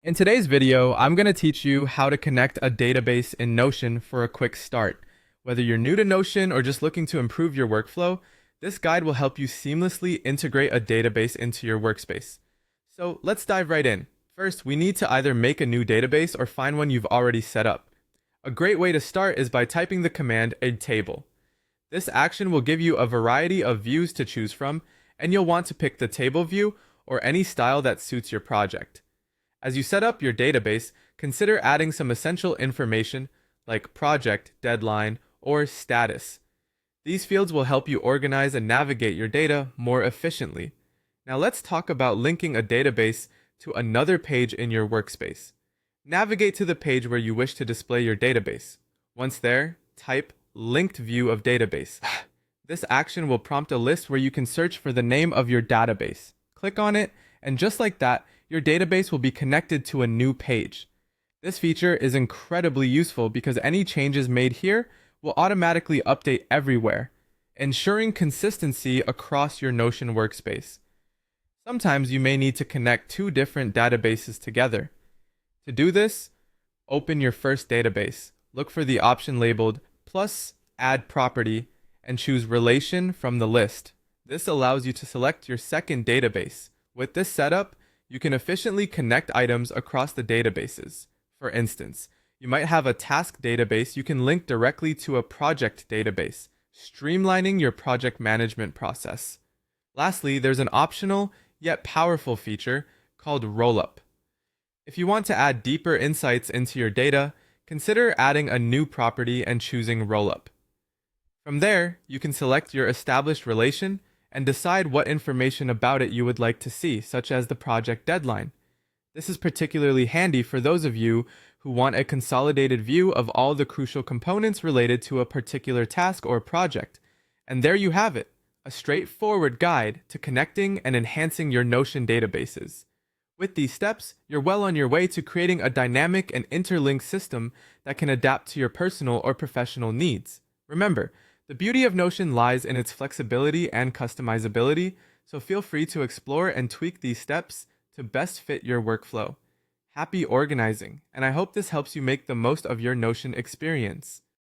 In today's video, I'm going to teach you how to connect a database in Notion for a quick start. Whether you're new to Notion or just looking to improve your workflow, this guide will help you seamlessly integrate a database into your workspace. So let's dive right in. First, we need to either make a new database or find one you've already set up. A great way to start is by typing the command a table. This action will give you a variety of views to choose from, and you'll want to pick the table view or any style that suits your project. As you set up your database, consider adding some essential information like project, deadline, or status. These fields will help you organize and navigate your data more efficiently. Now let's talk about linking a database to another page in your workspace. Navigate to the page where you wish to display your database. Once there, type linked view of database. This action will prompt a list where you can search for the name of your database. Click on it, and just like that, your database will be connected to a new page. This feature is incredibly useful because any changes made here will automatically update everywhere, ensuring consistency across your Notion workspace. Sometimes you may need to connect two different databases together. To do this, open your first database, look for the option labeled plus add property, and choose relation from the list. This allows you to select your second database. With this setup, you can efficiently connect items across the databases. For instance, you might have a task database you can link directly to a project database, streamlining your project management process. Lastly, there's an optional yet powerful feature called Rollup. If you want to add deeper insights into your data, consider adding a new property and choosing Rollup. From there, you can select your established relation and decide what information about it you would like to see, such as the project deadline. This is particularly handy for those of you who want a consolidated view of all the crucial components related to a particular task or project. And there you have it, a straightforward guide to connecting and enhancing your Notion databases. With these steps, you're well on your way to creating a dynamic and interlinked system that can adapt to your personal or professional needs. Remember, the beauty of Notion lies in its flexibility and customizability, so feel free to explore and tweak these steps to best fit your workflow. Happy organizing, and I hope this helps you make the most of your Notion experience.